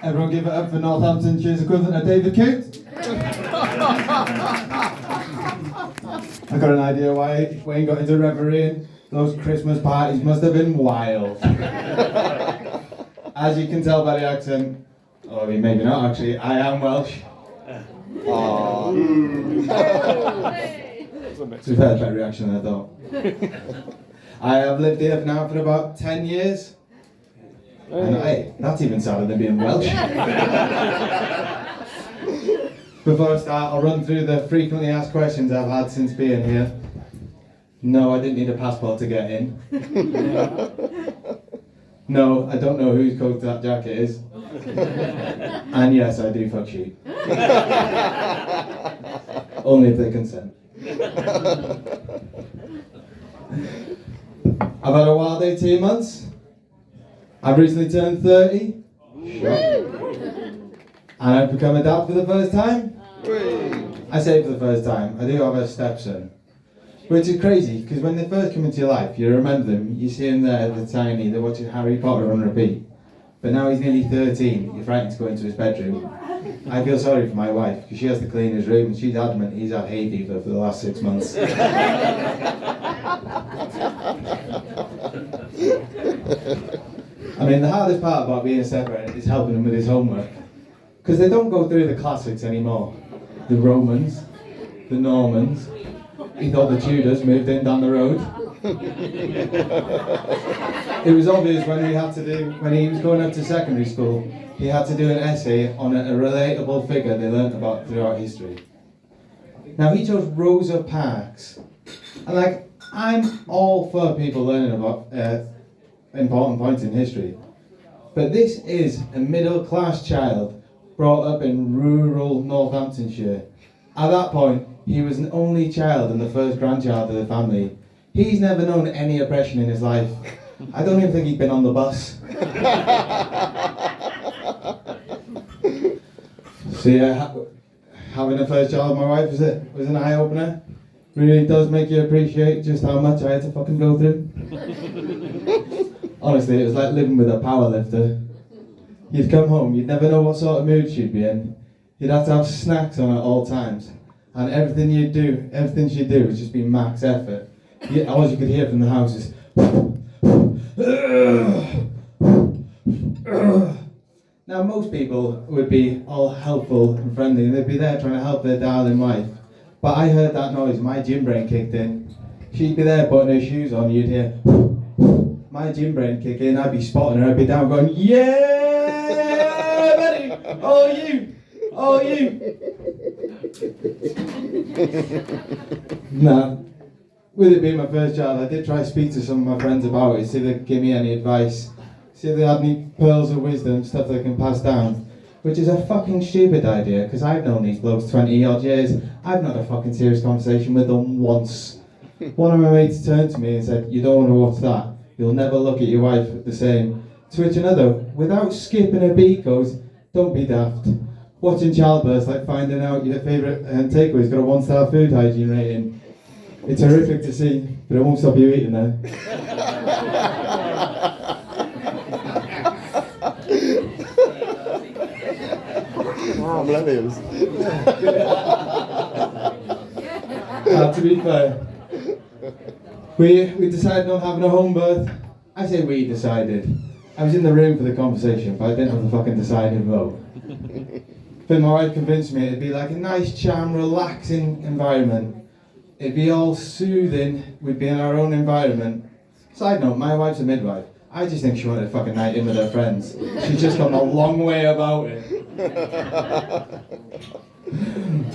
Everyone give it up for Northamptonshire's equivalent of David Coote. I got an idea why Wayne got into reverie. Those Christmas parties must have been wild. As you can tell by the accent, or I mean maybe not actually, I am Welsh. Aww. To be fair, better reaction than I thought. I have lived here now for about 10 years. And that's even sadder than being Welsh. Before I start, I'll run through the frequently asked questions I've had since being here. No, I didn't need a passport to get in. No, I don't know whose coat that jacket is. And yes, I do fuck sheep. Only if they consent. I've had a wild 18 months. I've recently turned 30. And I've become a dad for the first time. I say for the first time. I do have a stepson. Which is crazy, because when they first come into your life, you remember them, you see them there, they're tiny, they're watching Harry Potter on repeat. But now he's nearly 13, you're frightened to go into his bedroom. I feel sorry for my wife, because she has to clean his room, and she's adamant he's had hay fever for the last 6 months. I mean, the hardest part about being a step-parent is helping him with his homework. Because they don't go through the classics anymore. The Romans, the Normans. He thought the Tudors moved in down the road. It was obvious when he was going up to secondary school, he had to do an essay on a relatable figure they learnt about throughout history. Now he chose Rosa Parks. And I'm all for people learning about important points in history. But this is a middle-class child brought up in rural Northamptonshire. At that point, he was an only child and the first grandchild of the family. He's never known any oppression in his life. I don't even think he'd been on the bus. So yeah, having a first child with my wife was an eye-opener. Really does make you appreciate just how much I had to fucking go through. Honestly, it was like living with a powerlifter. You'd come home, you'd never know what sort of mood she'd be in. You'd have to have snacks on at all times. And everything she'd do would just be max effort. All you could hear from the house is Now most people would be all helpful and friendly and they'd be there trying to help their darling wife. But I heard that noise, my gym brain kicked in. She'd be there putting her shoes on, you'd hear my gym brain kick in, I'd be spotting her, I'd be down going, yeah, buddy, all you. Nah, with it being my first child, I did try to speak to some of my friends about it, see if they could give me any advice, see if they had any pearls of wisdom, stuff they can pass down, which is a fucking stupid idea, because I've known these blokes 20 odd years, I've not had a fucking serious conversation with them once. One of my mates turned to me and said, you don't want to watch that, you'll never look at your wife the same. To which another, without skipping a beat, goes, don't be daft. Watching childbirth like finding out your favourite takeaway's got a 1-star food hygiene rating. It's horrific to see, but it won't stop you eating there. Millennials. To be fair, we decided on having a home birth. I say we decided. I was in the room for the conversation, but I didn't have the fucking deciding vote. But my wife convinced me it'd be like a nice, charm, relaxing environment. It'd be all soothing, we'd be in our own environment. Side note, my wife's a midwife. I just think she wanted a fucking night in with her friends. She's just gone a long way about it.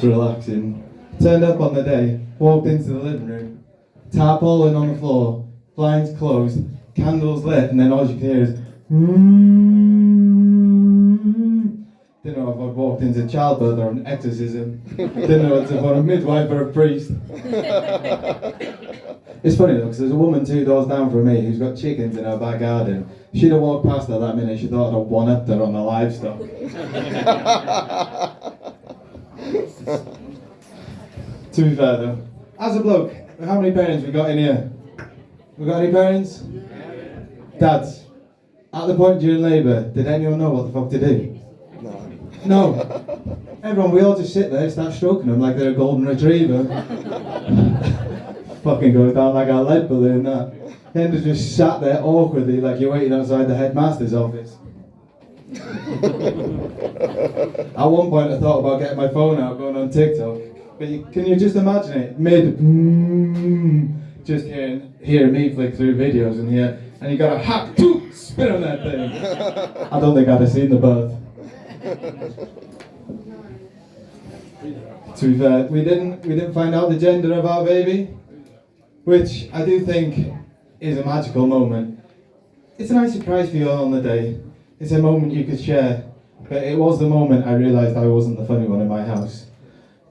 Relaxing. Turned up on the day, walked into the living room, tarpaulin on the floor, blinds closed, candles lit, and then all you can hear is Didn't know if I'd walked into childbirth or an exorcism. Didn't know if I'd a midwife or a priest. It's funny though, because there's a woman 2 doors down from me who's got chickens in her back garden. If she'd have walked past her that minute, she thought I'd have one-upped her on the livestock. To be fair though, as a bloke, how many parents we got in here? We got any parents? Dads, at the point during labour, did anyone know what the fuck to do? No. Everyone, we all just sit there, start stroking them like they're a golden retriever. Fucking goes down like a lead balloon, that. Hender's just sat there awkwardly like you're waiting outside the headmaster's office. At one point I thought about getting my phone out, going on TikTok. But can you just imagine it? Just hearing me flick through videos and and you got a hack, spin on that thing. I don't think I'd have seen the birth. To be fair, we didn't find out the gender of our baby, which I do think is a magical moment. It's a nice surprise for you all on the day. It's a moment you could share, but it was the moment I realised I wasn't the funny one in my house.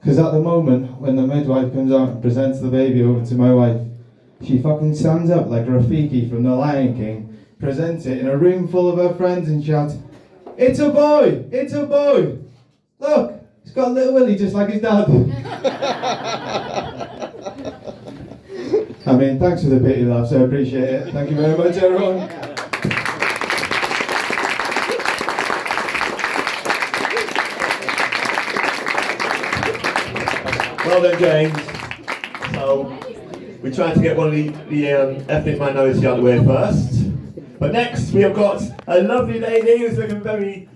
Because at the moment, when the midwife comes out and presents the baby over to my wife, she fucking stands up like Rafiki from The Lion King, presents it in a room full of her friends and shouts, "It's a boy! It's a boy! Look, he's got a little willy just like his dad." I mean, thanks for the pity laughs, I appreciate it. Thank you very much, everyone. Well done, James. So, we're trying to get one of the ethnic minorities out of the way first. But next, we have got a lovely lady who's looking very